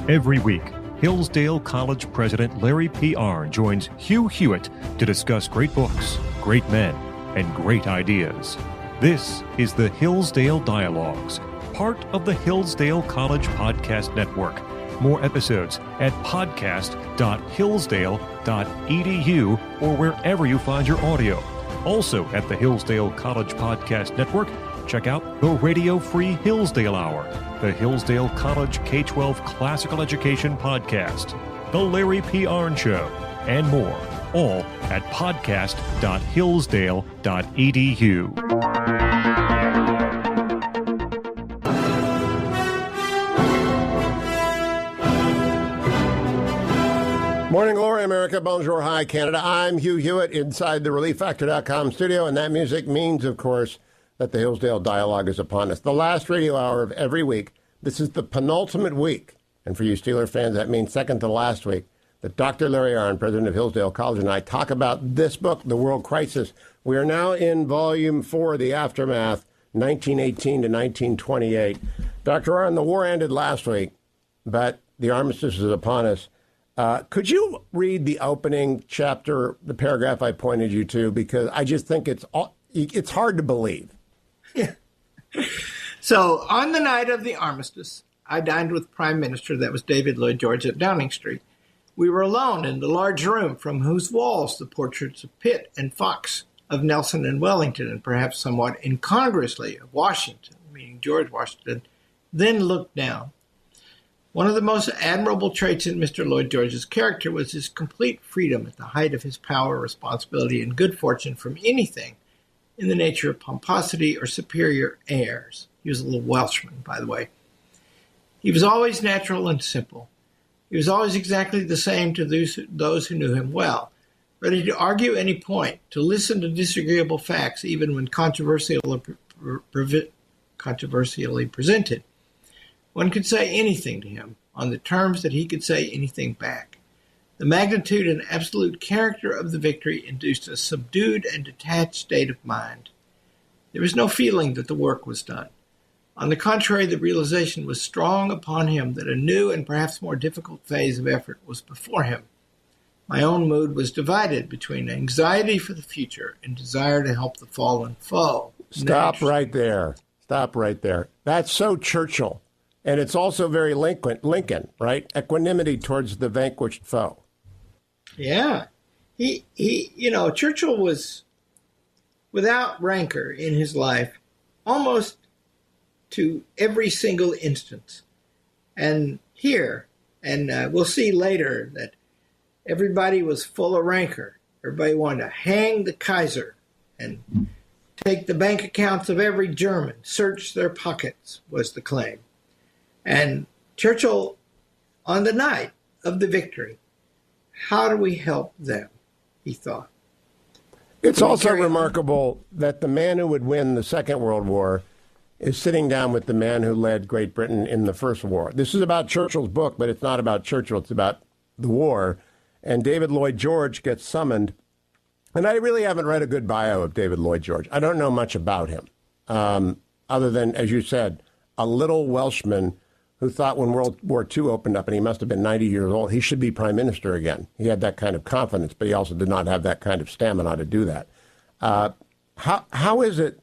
Every week, Hillsdale College President Larry P. Arnn joins Hugh Hewitt to discuss great books, great men, and great ideas. This is the Hillsdale Dialogues, part of the Hillsdale College Podcast Network. More episodes at podcast.hillsdale.edu or wherever you find your audio. Also at the Hillsdale College Podcast Network, check out the Radio Free Hillsdale Hour, the Hillsdale College K-12 Classical Education Podcast, The Larry P. Arnn Show, and more, all at podcast.hillsdale.edu. Morning glory, America. Bonjour, hi, Canada. I'm Hugh Hewitt inside the ReliefFactor.com studio, and that music means, of course, that the Hillsdale Dialogue is upon us. The last radio hour of every week. This is the penultimate week, and for you Steeler fans, that means second to last week, that Dr. Larry Arnn, president of Hillsdale College, and I talk about this book, The World Crisis. We are now in Volume 4, The Aftermath, 1918 to 1928. Dr. Arnn, the war ended last week, but the armistice is upon us. Could you read the opening chapter, the paragraph I pointed you to, because I just think it's hard to believe. Yeah. So on the night of the armistice, I dined with Prime Minister, that was David Lloyd George, at Downing Street. We were alone in the large room from whose walls the portraits of Pitt and Fox, of Nelson and Wellington, and perhaps somewhat incongruously of Washington, meaning George Washington, then looked down. One of the most admirable traits in Mr. Lloyd George's character was his complete freedom at the height of his power, responsibility, and good fortune from anything in the nature of pomposity or superior airs. He was a little Welshman, by the way. He was always natural and simple. He was always exactly the same to those who knew him well, ready to argue any point, to listen to disagreeable facts, even when controversially presented. One could say anything to him on the terms that he could say anything back. The magnitude and absolute character of the victory induced a subdued and detached state of mind. There was no feeling that the work was done. On the contrary, the realization was strong upon him that a new and perhaps more difficult phase of effort was before him. My own mood was divided between anxiety for the future and desire to help the fallen foe. Stop right there. That's so Churchill. And it's also very Lincoln, right? Equanimity towards the vanquished foe. Yeah. Churchill was without rancor in his life, almost to every single instance. And here, and we'll see later that everybody was full of rancor. Everybody wanted to hang the Kaiser and take the bank accounts of every German, search their pockets, was the claim. And Churchill, on the night of the victory, how do we help them, he thought. It's also remarkable that the man who would win the Second World War is sitting down with the man who led Great Britain in the First War. This is about Churchill's book, but it's not about Churchill. It's about the war. And David Lloyd George gets summoned. And I really haven't read a good bio of David Lloyd George. I don't know much about him, other than, as you said, a little Welshman who thought when World War II opened up, and he must have been 90 years old, he should be prime minister again. He had that kind of confidence, but he also did not have that kind of stamina to do that. How is it,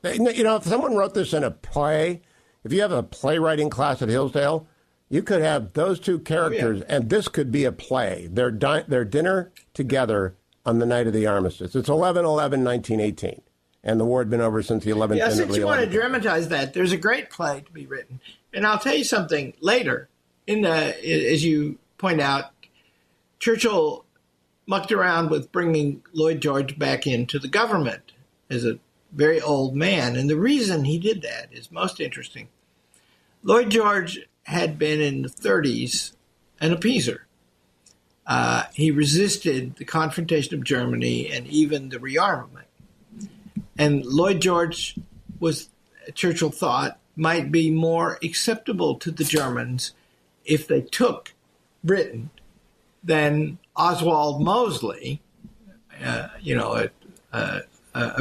if someone wrote this in a play, if you have a playwriting class at Hillsdale, you could have those two characters, and this could be a play. Their dinner together on the night of the armistice. It's 11/11/1918. And the war had been over since the 11th. Yeah, since you want to dramatize that, there's a great play to be written. And I'll tell you something later. As you point out, Churchill mucked around with bringing Lloyd George back into the government as a very old man. And the reason he did that is most interesting. Lloyd George had been in the 30s an appeaser. He resisted the confrontation of Germany and even the rearmament. And Lloyd George Churchill thought, might be more acceptable to the Germans if they took Britain than Oswald Mosley, a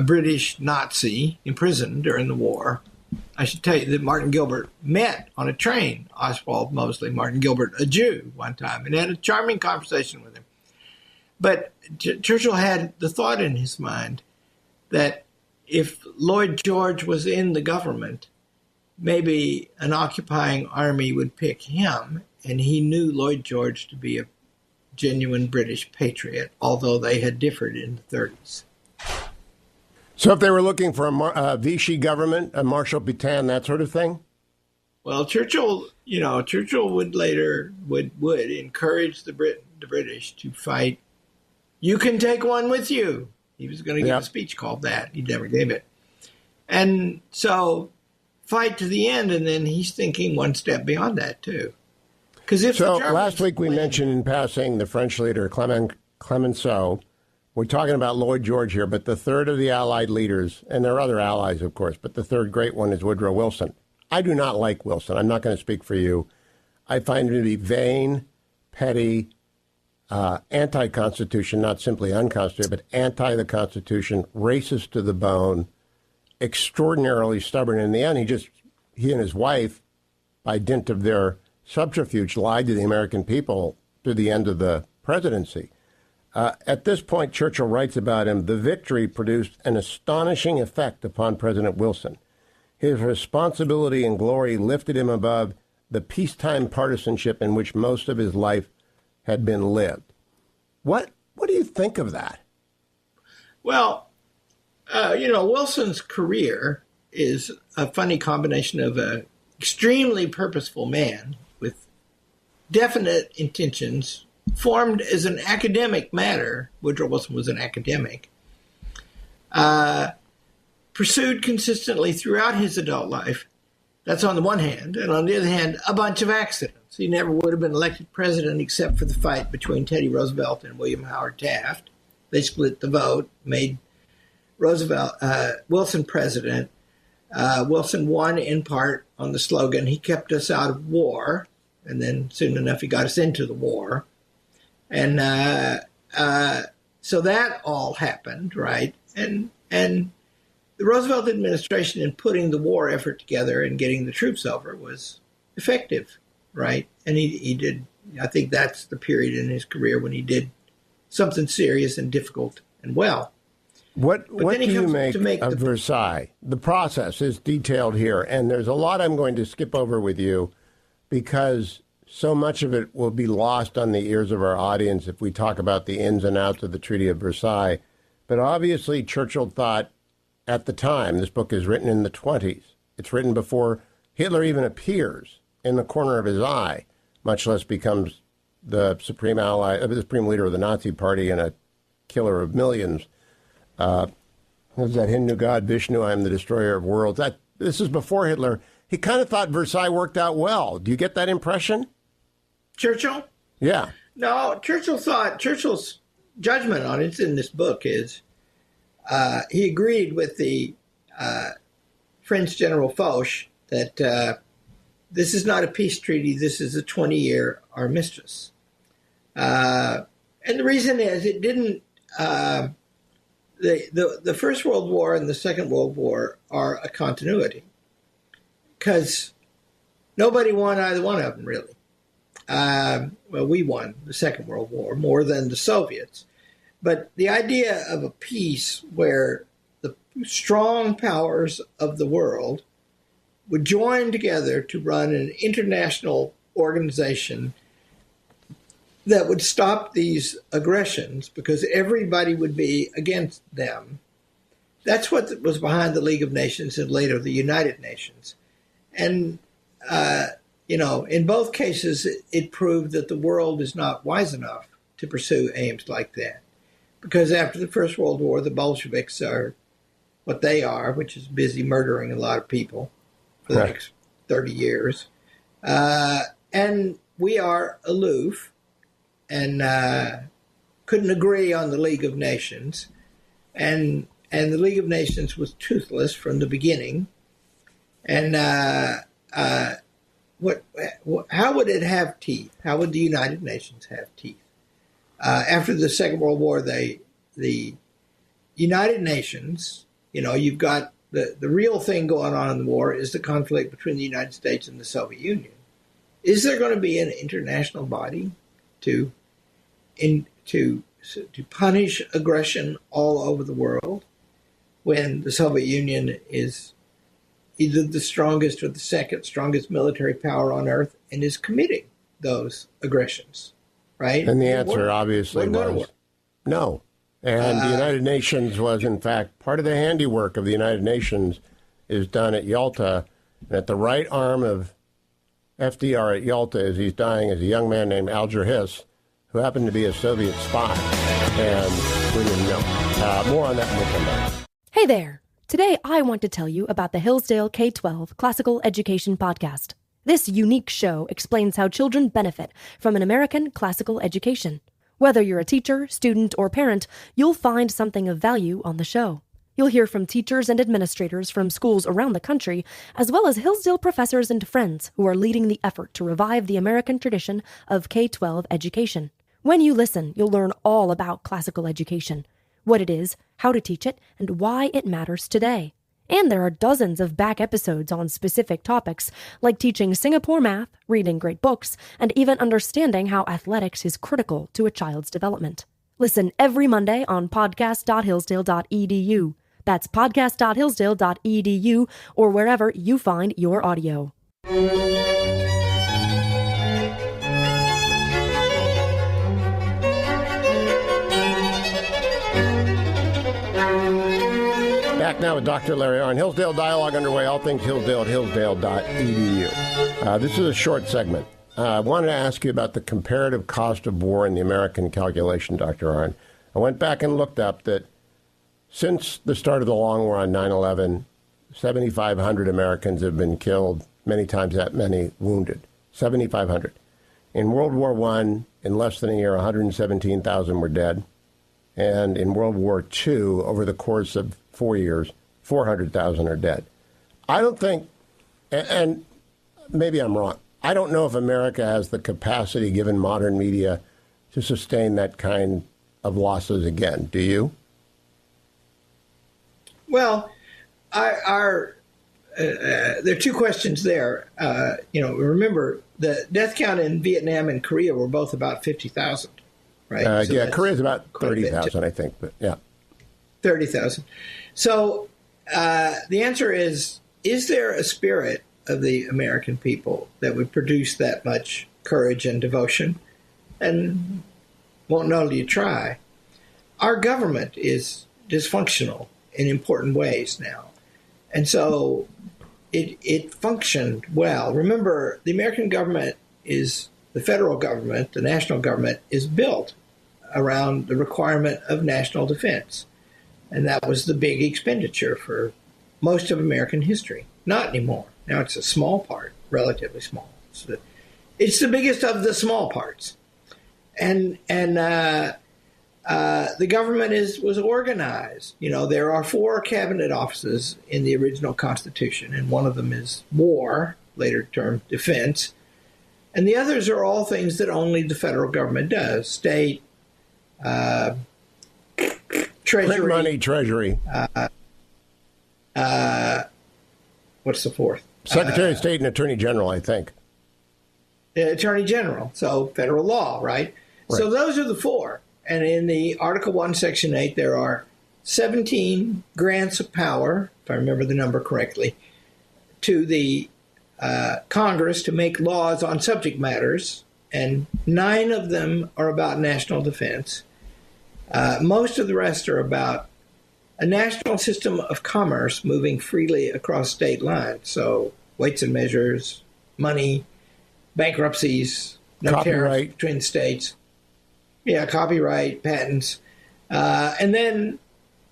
British Nazi imprisoned during the war, I should tell you that Martin Gilbert met on a train Oswald Mosley, Martin Gilbert, a Jew, one time, and had a charming conversation with him. But Churchill had the thought in his mind that if Lloyd George was in the government, maybe an occupying army would pick him, and he knew Lloyd George to be a genuine British patriot, although they had differed in the 30s. So if they were looking for a Vichy government, a Marshal Pétain, that sort of thing? Well, Churchill would later encourage the British to fight. You can take one with you. He was going to give a speech called that. He never gave it. And so fight to the end, and then he's thinking one step beyond that, too. So last week we mentioned in passing the French leader, Clemenceau. We're talking about Lloyd George here, but the third of the Allied leaders, and there are other allies, of course, but the third great one is Woodrow Wilson. I do not like Wilson. I'm not going to speak for you. I find him to be vain, petty, anti-Constitution, not simply unconstitutional, but anti the Constitution, racist to the bone, extraordinarily stubborn. In the end, he and his wife, by dint of their subterfuge, lied to the American people through the end of the presidency. At this point, Churchill writes about him, the victory produced an astonishing effect upon President Wilson. His responsibility and glory lifted him above the peacetime partisanship in which most of his life had been lived. What do you think of that? Well, Wilson's career is a funny combination of an extremely purposeful man with definite intentions, formed as an academic matter. Woodrow Wilson was an academic. Pursued consistently throughout his adult life. That's on the one hand. And on the other hand, a bunch of accidents. He never would have been elected president except for the fight between Teddy Roosevelt and William Howard Taft. They split the vote, made Wilson president. Wilson won in part on the slogan, "He kept us out of war." And then soon enough, he got us into the war. And so that all happened, right? And the Roosevelt administration in putting the war effort together and getting the troops over was effective, right? And he did, I think that's the period in his career when he did something serious and difficult and well. What do you make of Versailles? The process is detailed here, and there's a lot I'm going to skip over with you because so much of it will be lost on the ears of our audience if we talk about the ins and outs of the Treaty of Versailles. But obviously, Churchill thought at the time, this book is written in the 20s. It's written before Hitler even appears in the corner of his eye, much less becomes the supreme leader of the Nazi Party and a killer of millions. There's that Hindu god Vishnu, I am the destroyer of worlds. This is before Hitler. He kind of thought Versailles worked out well. Do you get that impression? Churchill? Yeah. No, Churchill's judgment on it in this book is he agreed with the French General Foch that this is not a peace treaty, this is a 20-year armistice. And the reason is it didn't, the First World War and the Second World War are a continuity because nobody won either one of them, really. Well, we won the Second World War more than the Soviets. But the idea of a peace where the strong powers of the world would join together to run an international organization that would stop these aggressions because everybody would be against them. That's what was behind the League of Nations and later the United Nations. And, in both cases, it proved that the world is not wise enough to pursue aims like that. Because after the First World War, the Bolsheviks are what they are, which is busy murdering a lot of people for the next 30 years. And we are aloof and couldn't agree on the League of Nations. And the League of Nations was toothless from the beginning. And how would it have teeth? How would the United Nations have teeth? After the Second World War, the United Nations, you've got the real thing going on in the war is the conflict between the United States and the Soviet Union. Is there going to be an international body to punish aggression all over the world when the Soviet Union is either the strongest or the second strongest military power on earth and is committing those aggressions, right? And the answer obviously was no. And the United Nations was, in fact, part of the handiwork of the United Nations is done at Yalta. And at the right arm of FDR at Yalta, as he's dying, is a young man named Alger Hiss, who happened to be a Soviet spy. And we didn't know. More on that when we come back. Hey there. Today I want to tell you about the Hillsdale K-12 Classical Education Podcast. This unique show explains how children benefit from an American classical education. Whether you're a teacher, student, or parent, you'll find something of value on the show. You'll hear from teachers and administrators from schools around the country, as well as Hillsdale professors and friends who are leading the effort to revive the American tradition of K-12 education. When you listen, you'll learn all about classical education, what it is, how to teach it, and why it matters today. And there are dozens of back episodes on specific topics, like teaching Singapore math, reading great books, and even understanding how athletics is critical to a child's development. Listen every Monday on podcast.hillsdale.edu. That's podcast.hillsdale.edu or wherever you find your audio. Back now with Dr. Larry Arnn. Hillsdale Dialogue underway. All things Hillsdale at hillsdale.edu. This is a short segment. I wanted to ask you about the comparative cost of war in the American calculation, Dr. Arnn. I went back and looked up that since the start of the long war on 9/11, 7,500 Americans have been killed, many times that many wounded. 7,500. In World War I, in less than a year, 117,000 were dead. And in World War II, over the course of 4 years, 400,000 are dead. I don't think, and maybe I'm wrong, I don't know if America has the capacity, given modern media, to sustain that kind of losses again. Do you? Well, there are two questions there. Remember, the death count in Vietnam and Korea were both about 50,000, right? Korea's about 30,000, I think, but yeah. 30,000. So the answer is there a spirit of the American people that would produce that much courage and devotion? And won't know till you try. Our government is dysfunctional in important ways now. And so it functioned well. Remember, the American government is, the federal government, the national government, is built around the requirement of national defense. And that was the big expenditure for most of American history. Not anymore. Now it's a small part, relatively small. It's the biggest of the small parts. And the government was organized. You know, there are 4 cabinet offices in the original Constitution, and one of them is war, later termed defense. And the others are all things that only the federal government does. State, Treasury. Print money, Treasury. What's the fourth? Secretary of State and Attorney General, I think. Attorney General, so federal law, right? So those are the 4. And in the Article 1, Section 8, there are 17 grants of power, if I remember the number correctly, to the Congress to make laws on subject matters, and 9 of them are about national defense. Most of the rest are about a national system of commerce moving freely across state lines. So weights and measures, money, bankruptcies, no tariffs between states. Yeah, copyright, patents. And then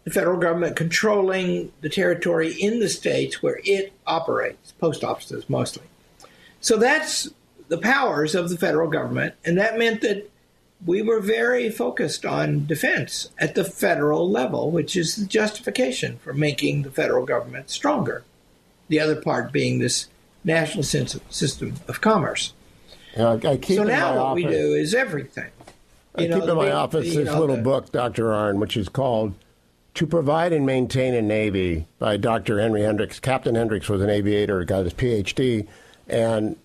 the federal government controlling the territory in the states where it operates, post offices mostly. So that's the powers of the federal government. And that meant that we were very focused on defense at the federal level, which is the justification for making the federal government stronger. The other part being this national system of commerce. So now what we do is everything. I keep in my office this little book, Dr. Arnn, which is called to provide and maintain a Navy by Dr. Henry Hendricks. Captain Hendricks was an aviator, got his PhD, and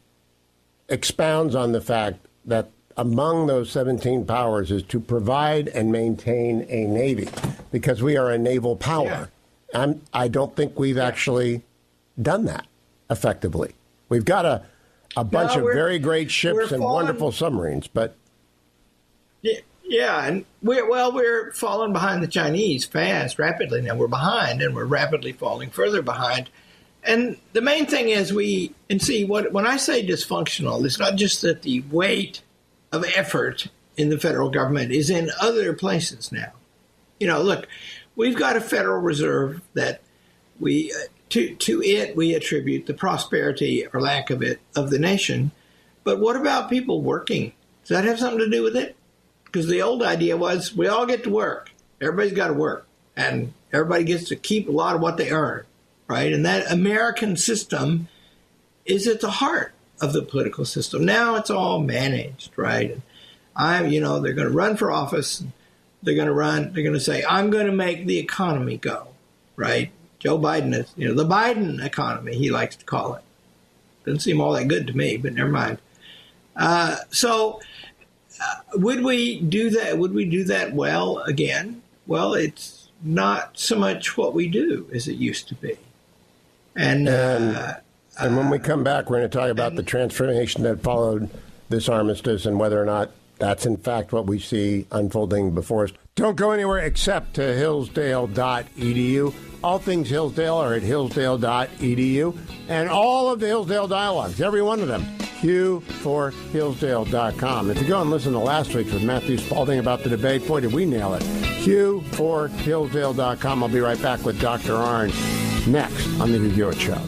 expounds on the fact that among those 17 powers is to provide and maintain a Navy, because we are a naval power. Yeah. I don't think we've actually done that effectively. We've got a bunch of very great ships and wonderful submarines, but... Yeah, and we're falling behind the Chinese rapidly now. We're behind, and we're rapidly falling further behind. And the main thing is when I say dysfunctional, it's not just that the weight of effort in the federal government is in other places now. Look, we've got a Federal Reserve that to it we attribute the prosperity or lack of it of the nation. But what about people working? Does that have something to do with it? Because the old idea was we all get to work. Everybody's got to work. And everybody gets to keep a lot of what they earn, right? And that American system is at the heart of the political system. Now it's all managed, right? And they're going to run for office. They're going to say, I'm going to make the economy go, right? Joe Biden is, the Biden economy, he likes to call it. Doesn't seem all that good to me, but never mind. Would we do that? Would we do that well again? Well, it's not so much what we do as it used to be. And when we come back, we're going to talk about the transformation that followed this armistice and whether or not that's in fact what we see unfolding before us. Don't go anywhere except to hillsdale.edu. All things Hillsdale are at hillsdale.edu. And all of the Hillsdale Dialogues, every one of them, Hugh4Hillsdale.com. If you go and listen to last week's with Matthew Spalding about the debate, boy, did we nail it. Hugh4Hillsdale.com. I'll be right back with Dr. Arnn next on the Hugh Hewitt Show.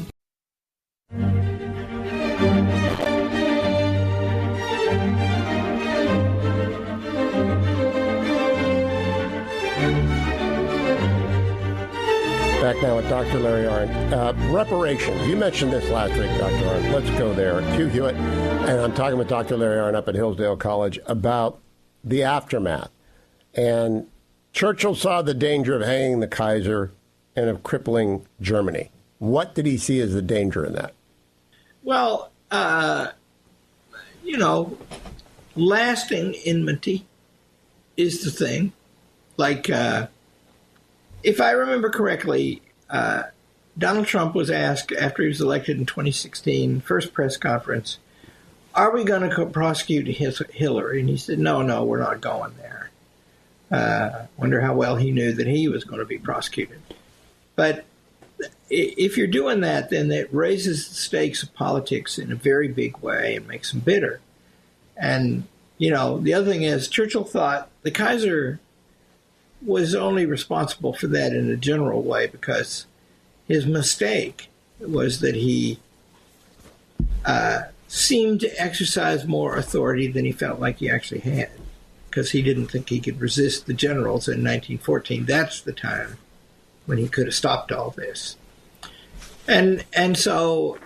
Back now with Dr. Larry Arnn. Reparations. You mentioned this last week, Dr. Arnn. Let's go there. Hugh Hewitt, and I'm talking with Dr. Larry Arnn up at Hillsdale College about the aftermath. And Churchill saw the danger of hanging the Kaiser and of crippling Germany. What did he see as the danger in that? Well, lasting enmity is the thing. Like, if I remember correctly, Donald Trump was asked after he was elected in 2016, first press conference, are we going to prosecute Hillary? And he said, no, we're not going there. Wonder how well he knew that he was going to be prosecuted. But if you're doing that, then it raises the stakes of politics in a very big way and makes them bitter. And, the other thing is Churchill thought the Kaiser was only responsible for that in a general way because his mistake was that he seemed to exercise more authority than he felt like he actually had because he didn't think he could resist the generals in 1914. That's the time when he could have stopped all this. And so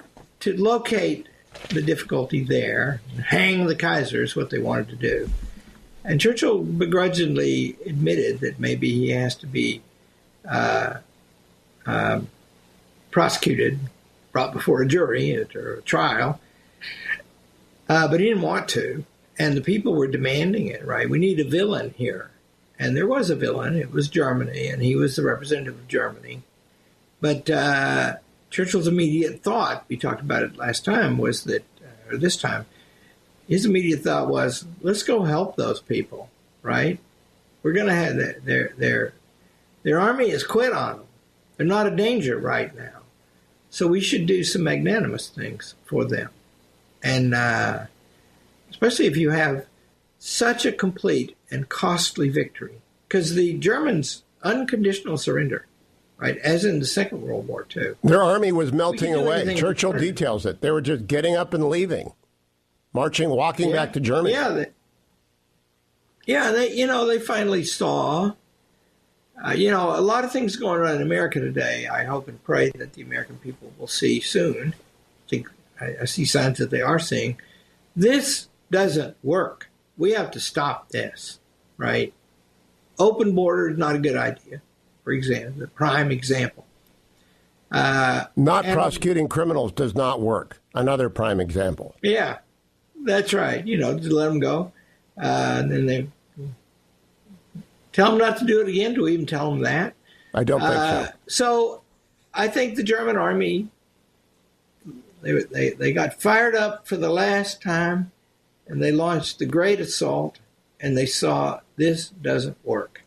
to locate the difficulty there, hang the Kaiser is what they wanted to do. And Churchill begrudgingly admitted that maybe he has to be prosecuted, brought before a jury or a trial, but he didn't want to. And the people were demanding it, right? We need a villain here. And there was a villain. It was Germany, and he was the representative of Germany. But Churchill's immediate thought, we talked about it last time, was that, or this time, his immediate thought was, let's go help those people, right? We're going to have their army has quit on them. They're not a danger right now. So we should do some magnanimous things for them. And especially if you have such a complete and costly victory. Because the Germans, unconditional surrender, right, as in the Second World War, too. Their army was melting away. Churchill details it. They were just getting up and leaving. Marching, walking back to Germany. They finally saw, a lot of things going on in America today. I hope and pray that the American people will see soon. I see signs that they are seeing. This doesn't work. We have to stop this, right? Open border is not a good idea, for example, the prime example. Not prosecuting criminals does not work. Another prime example. Yeah, that's right. Just let them go. And then they tell them not to do it again. Do we even tell them that? I don't think so. So I think the German army, they got fired up for the last time, and they launched the great assault, and they saw this doesn't work.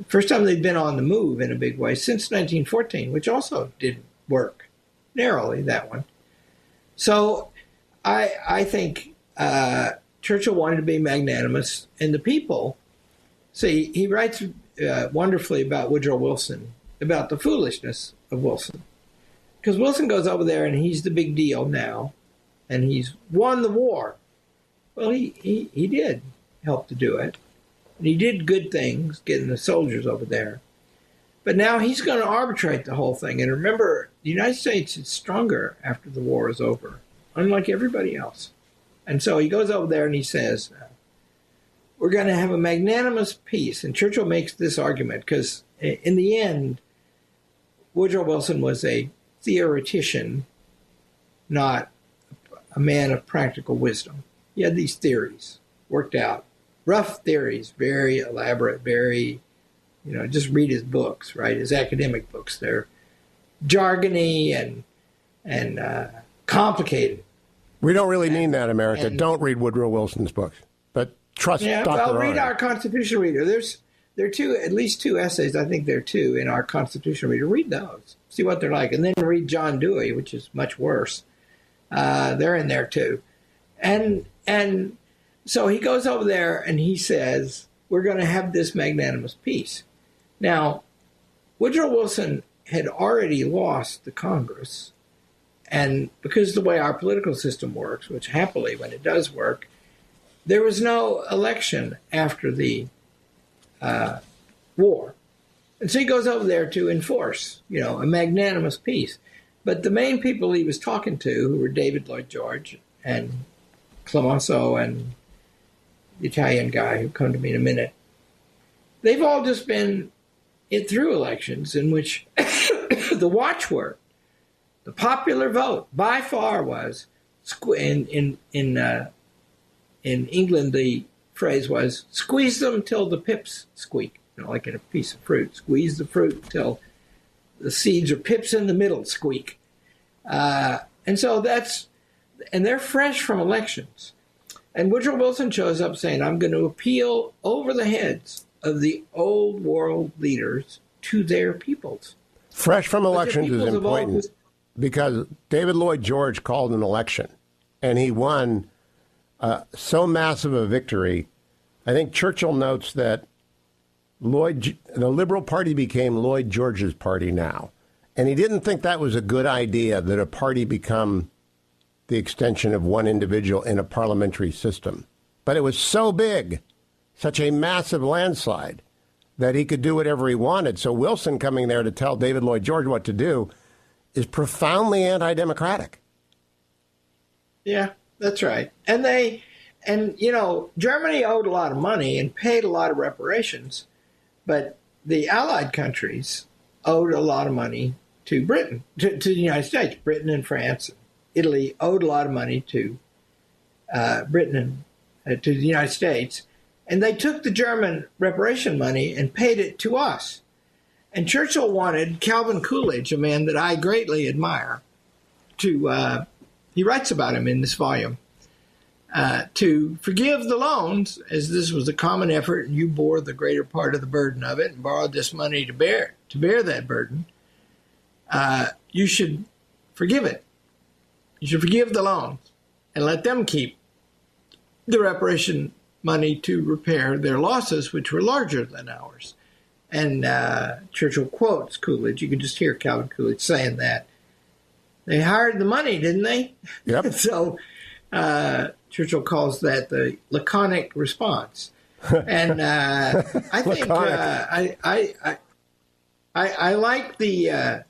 First time they'd been on the move in a big way since 1914, which also didn't work. Narrowly, that one. So I think Churchill wanted to be magnanimous, and the people, see, he writes wonderfully about Woodrow Wilson, about the foolishness of Wilson. Because Wilson goes over there and he's the big deal now, and he's won the war. Well, he did help to do it. And he did good things, getting the soldiers over there. But now he's going to arbitrate the whole thing. And remember, the United States is stronger after the war is over, unlike everybody else. And so he goes over there and he says, we're going to have a magnanimous peace. And Churchill makes this argument because in the end, Woodrow Wilson was a theoretician, not a man of practical wisdom. He had these theories worked out. Rough theories, very elaborate, very, just read his books, right? His academic books. They're jargony and complicated. We don't really mean that, America. Don't read Woodrow Wilson's books, but trust Dr. Well, read Arnn. our Constitution Reader. There are at least two essays. I think there are two in our Constitution Reader. Read those. See what they're like. And then read John Dewey, which is much worse. They're in there too. And so he goes over there and he says, we're going to have this magnanimous peace. Now, Woodrow Wilson had already lost the Congress. And because of the way our political system works, which happily, when it does work, there was no election after the war. And so he goes over there to enforce, a magnanimous peace. But the main people he was talking to, who were David Lloyd George and Clemenceau and the Italian guy who'll come to me in a minute, they've all just been through elections in which the watchword, the popular vote, by far was, in England, the phrase was, squeeze them till the pips squeak, like in a piece of fruit. Squeeze the fruit till the seeds or pips in the middle squeak. And so they're fresh from elections. And Woodrow Wilson shows up saying, I'm going to appeal over the heads of the old world leaders to their peoples. Fresh from elections is important because David Lloyd George called an election and he won so massive a victory. I think Churchill notes that the Liberal Party became Lloyd George's party now. And he didn't think that was a good idea, that a party become the extension of one individual in a parliamentary system. But it was so big, such a massive landslide, that he could do whatever he wanted. So Wilson coming there to tell David Lloyd George what to do is profoundly anti-democratic. Yeah, that's right. And Germany owed a lot of money and paid a lot of reparations, but the Allied countries owed a lot of money to Britain, to the United States. Britain and France, Italy owed a lot of money to Britain and to the United States. And they took the German reparation money and paid it to us. And Churchill wanted Calvin Coolidge, a man that I greatly admire, to, he writes about him in this volume, to forgive the loans, as this was a common effort, and you bore the greater part of the burden of it and borrowed this money to bear that burden. You should forgive it. You should forgive the loans and let them keep the reparation money to repair their losses, which were larger than ours. And Churchill quotes Coolidge. You can just hear Calvin Coolidge saying that. They hired the money, didn't they? Yep. So Churchill calls that the laconic response. And I think I like the...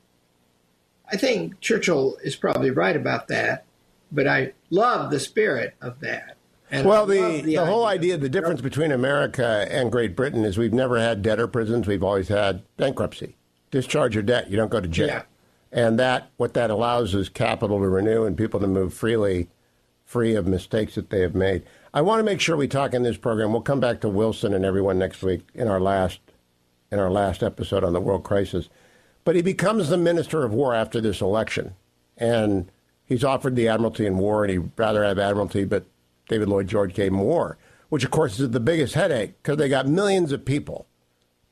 I think Churchill is probably right about that, but I love the spirit of that. And well, the whole idea, the difference between America and Great Britain is we've never had debtor prisons. We've always had bankruptcy. Discharge your debt. You don't go to jail. Yeah. And what that allows is capital to renew and people to move freely, free of mistakes that they have made. I want to make sure we talk in this program. We'll come back to Wilson and everyone next week in our last episode on the world crisis. But he becomes the Minister of War after this election. And he's offered the Admiralty in war, and he'd rather have Admiralty, but David Lloyd George gave him war, which, of course, is the biggest headache because they got millions of people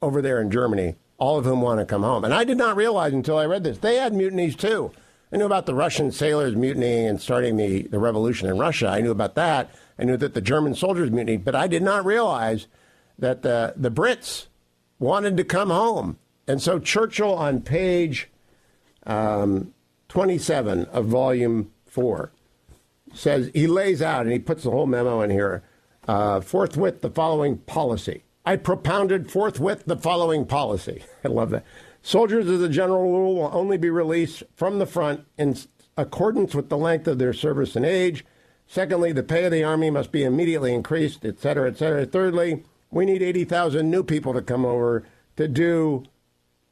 over there in Germany, all of whom want to come home. And I did not realize until I read this, they had mutinies, too. I knew about the Russian sailors mutinying and starting the revolution in Russia. I knew about that. I knew that the German soldiers mutinied, but I did not realize that the Brits wanted to come home. And so Churchill on page 27 of volume 4 says, he lays out, and he puts the whole memo in here, forthwith the following policy. I propounded forthwith the following policy. I love that. Soldiers, as a general rule, will only be released from the front in accordance with the length of their service and age. Secondly, the pay of the Army must be immediately increased, et cetera, et cetera. Thirdly, we need 80,000 new people to come over to do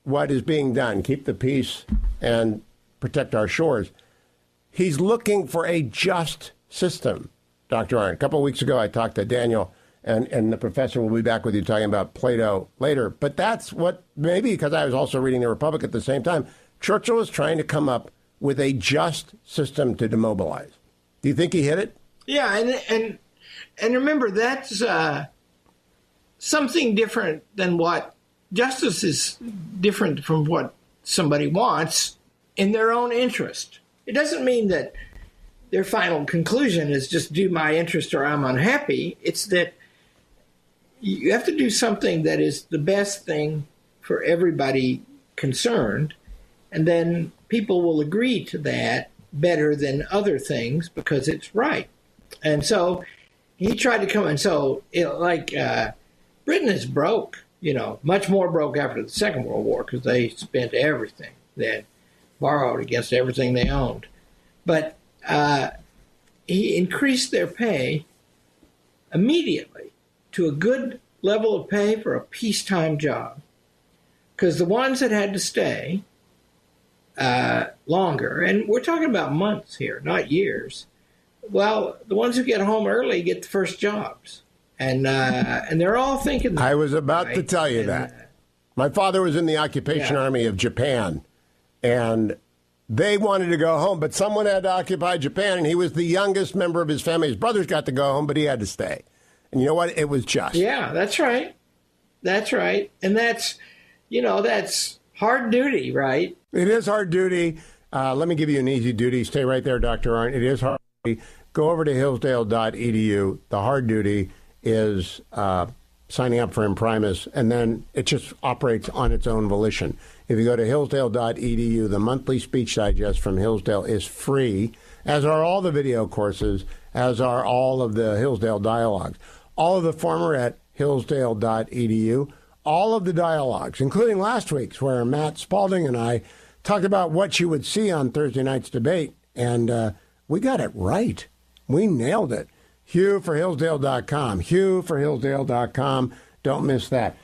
what is being done, keep the peace and protect our shores. He's looking for a just system, Dr. Arnn. A couple of weeks ago, I talked to Daniel, and the professor will be back with you talking about Plato later. But that's what, maybe because I was also reading The Republic at the same time, Churchill was trying to come up with a just system to demobilize. Do you think he hit it? Yeah, and remember, that's something different than what justice is different from what somebody wants in their own interest. It doesn't mean that their final conclusion is just do my interest or I'm unhappy. It's that you have to do something that is the best thing for everybody concerned, and then people will agree to that better than other things because it's right. And so he tried to come, and so Britain is broke, much more broke after the Second World War because they spent everything. They had borrowed against everything they owned. But he increased their pay immediately to a good level of pay for a peacetime job. Because the ones that had to stay longer, and we're talking about months here, not years, well, the ones who get home early get the first jobs. And they're all thinking that. I was about to tell you that. My father was in the occupation army of Japan, and they wanted to go home, but someone had to occupy Japan, and he was the youngest member of his family. His brothers got to go home, but he had to stay. And you know what? It was just. Yeah, that's right. That's right. And that's hard duty, right? It is hard duty. Let me give you an easy duty. Stay right there, Dr. Arnn. It is hard duty. Go over to hillsdale.edu. The hard duty is signing up for Imprimis, and then it just operates on its own volition. If you go to hillsdale.edu, the monthly speech digest from Hillsdale is free, as are all the video courses, as are all of the Hillsdale Dialogues. All of the former at hillsdale.edu, all of the dialogues, including last week's, where Matt Spalding and I talked about what you would see on Thursday night's debate, and we got it right. We nailed it. Hugh for Hillsdale.com. Hugh for Hillsdale.com. Don't miss that.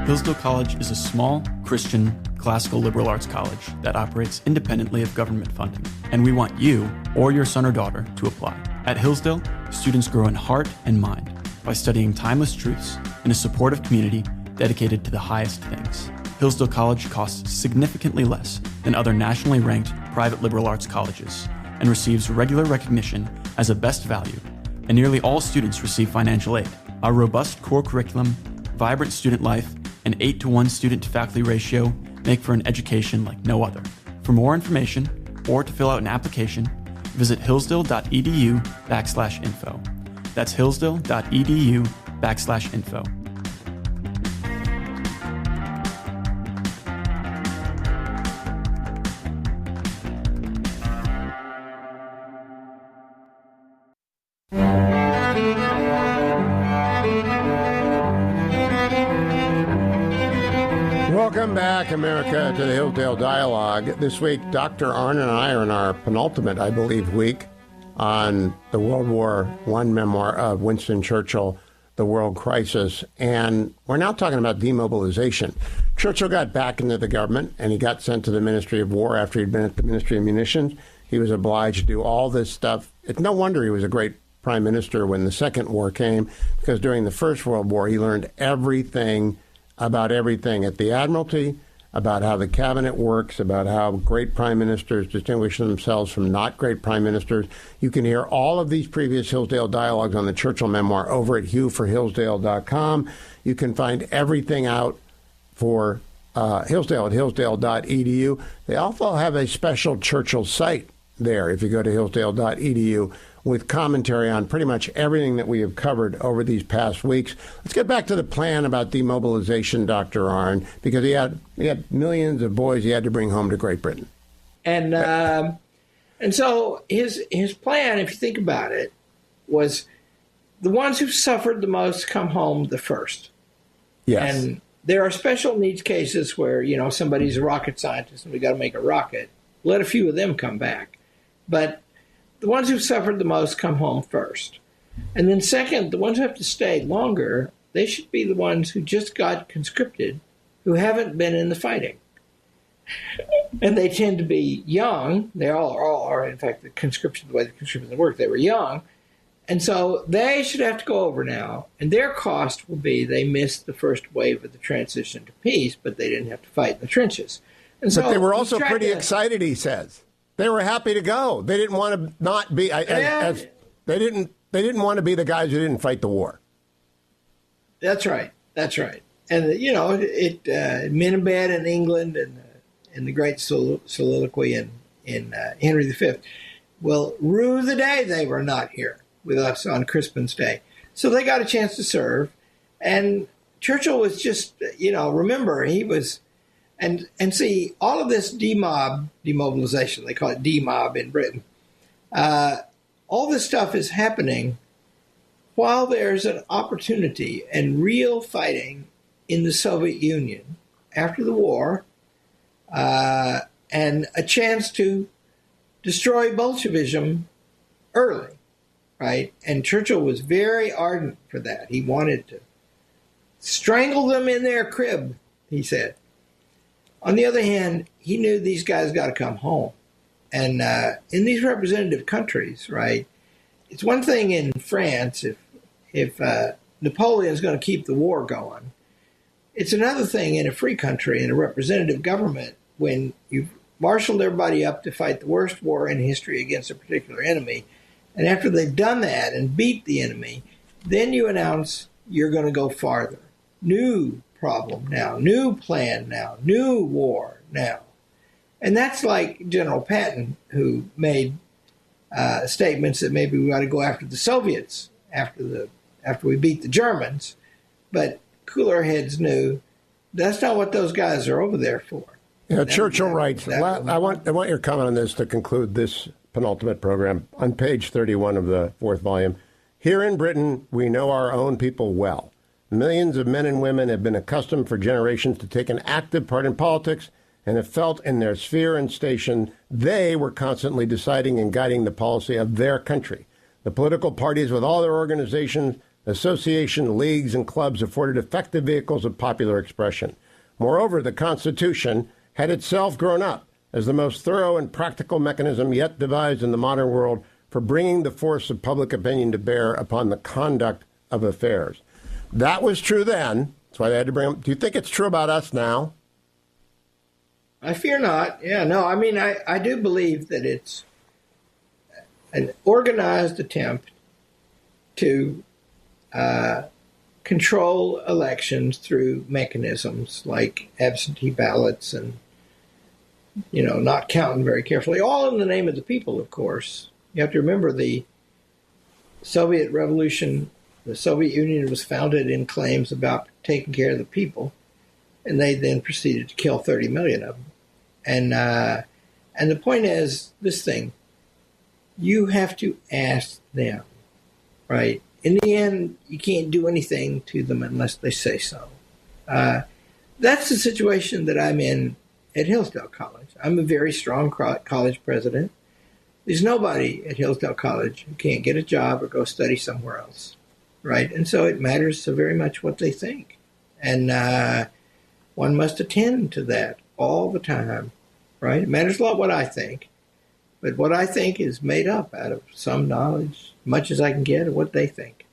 Hillsdale College is a small, Christian, classical liberal arts college that operates independently of government funding, and we want you or your son or daughter to apply. At Hillsdale, students grow in heart and mind by studying timeless truths in a supportive community dedicated to the highest things. Hillsdale College costs significantly less than other nationally ranked private liberal arts colleges and receives regular recognition as a best value, and nearly all students receive financial aid. Our robust core curriculum, vibrant student life, and 8-to-1 student-to-faculty ratio make for an education like no other. For more information or to fill out an application, visit hillsdale.edu/info. That's hillsdale.edu/info. Welcome back, America, to the Hillsdale Dialogue. This week, Dr. Arnn and I are in our penultimate, I believe, week on the World War I memoir of Winston Churchill, The World Crisis, and we're now talking about demobilization. Churchill got back into the government, and he got sent to the Ministry of War after he'd been at the Ministry of Munitions. He was obliged to do all this stuff. It's no wonder he was a great prime minister when the Second War came, because during the First World War, he learned everything about everything at the Admiralty, about how the cabinet works, about how great prime ministers distinguish themselves from not great prime ministers. You can hear all of these previous Hillsdale dialogues on the Churchill memoir over at hughforhillsdale.com. You can find everything out for Hillsdale at hillsdale.edu. They also have a special Churchill site there if you go to hillsdale.edu with commentary on pretty much everything that we have covered over these past weeks. Let's get back to the plan about demobilization, Dr. Arnn, because he had millions of boys he had to bring home to Great Britain. And so his plan, if you think about it, was the ones who suffered the most come home the first. Yes. And there are special needs cases where, somebody's a rocket scientist and we got to make a rocket. Let a few of them come back. But the ones who suffered the most come home first. And then second, the ones who have to stay longer, they should be the ones who just got conscripted, who haven't been in the fighting. And they tend to be young. They all are, in fact, the way the conscription worked, they were young. And so they should have to go over now. And their cost will be they missed the first wave of the transition to peace, but they didn't have to fight in the trenches. And so but they were also pretty excited, he says. They were happy to go. They didn't want to not be. They didn't want to be the guys who didn't fight the war. That's right. That's right. And Men in Bed in England and the great soliloquy in Henry V will rue the day they were not here with us on Crispin's Day. So they got a chance to serve, and Churchill was just remember he was. And see, all of this demobilization, they call it demob in Britain, all this stuff is happening while there's an opportunity and real fighting in the Soviet Union after the war, and a chance to destroy Bolshevism early, right? And Churchill was very ardent for that. He wanted to strangle them in their crib, he said. On the other hand, he knew these guys got to come home. And in these representative countries, right, it's one thing in France if Napoleon's going to keep the war going. It's another thing in a free country, in a representative government, when you've marshaled everybody up to fight the worst war in history against a particular enemy. And after they've done that and beat the enemy, then you announce you're going to go farther. New problem now, new plan now, new war now. And that's like General Patton, who made statements that maybe we ought to go after the Soviets after we beat the Germans. But cooler heads knew that's not what those guys are over there for. Churchill writes, I want your comment on this to conclude this penultimate program. On page 31 of the fourth volume, here in Britain, we know our own people well. Millions of men and women have been accustomed for generations to take an active part in politics and have felt in their sphere and station they were constantly deciding and guiding the policy of their country. The political parties with all their organizations, associations, leagues, and clubs afforded effective vehicles of popular expression. Moreover, the Constitution had itself grown up as the most thorough and practical mechanism yet devised in the modern world for bringing the force of public opinion to bear upon the conduct of affairs. That was true then. That's why they had to bring them. Do you think it's true about us now? I fear not. Yeah, no, I mean, I do believe that it's an organized attempt to control elections through mechanisms like absentee ballots and, not counting very carefully, all in the name of the people, of course. You have to remember the Soviet Revolution. The Soviet Union was founded in claims about taking care of the people, and they then proceeded to kill 30 million of them. And the point is this thing, you have to ask them, right? In the end, you can't do anything to them unless they say so. That's the situation that I'm in at Hillsdale College. I'm a very strong college president. There's nobody at Hillsdale College who can't get a job or go study somewhere else, right? And so it matters so very much what they think. And one must attend to that all the time, right? It matters a lot what I think, but what I think is made up out of some knowledge, much as I can get of what they think,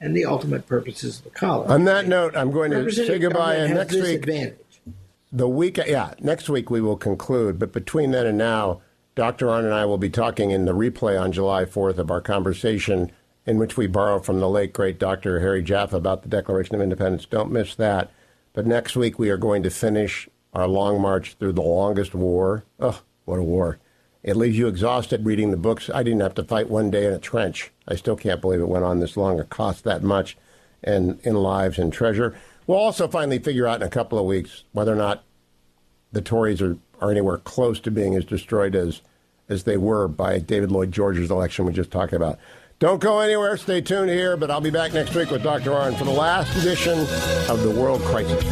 and the ultimate purposes of the college. On that note, I'm going to say goodbye, and next week, next week we will conclude, but between then and now, Dr. Arnn and I will be talking in the replay on July 4th of our conversation in which we borrow from the late, great Dr. Harry Jaffa about the Declaration of Independence. Don't miss that. But next week we are going to finish our long march through the longest war. Oh, what a war. It leaves you exhausted reading the books. I didn't have to fight one day in a trench. I still can't believe it went on this long. It cost that much and in lives and treasure. We'll also finally figure out in a couple of weeks whether or not the Tories are anywhere close to being as destroyed as they were by David Lloyd George's election we just talked about. Don't go anywhere. Stay tuned here, but I'll be back next week with Dr. Arnn for the last edition of The World Crisis.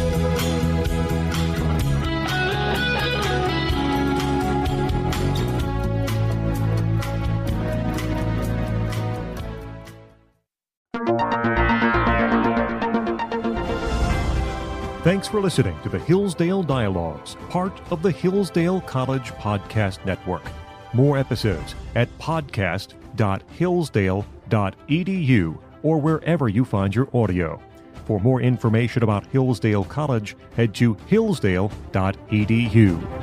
Thanks for listening to the Hillsdale Dialogues, part of the Hillsdale College Podcast Network. More episodes at podcast.hillsdale.edu or wherever you find your audio. For more information about Hillsdale College, head to hillsdale.edu.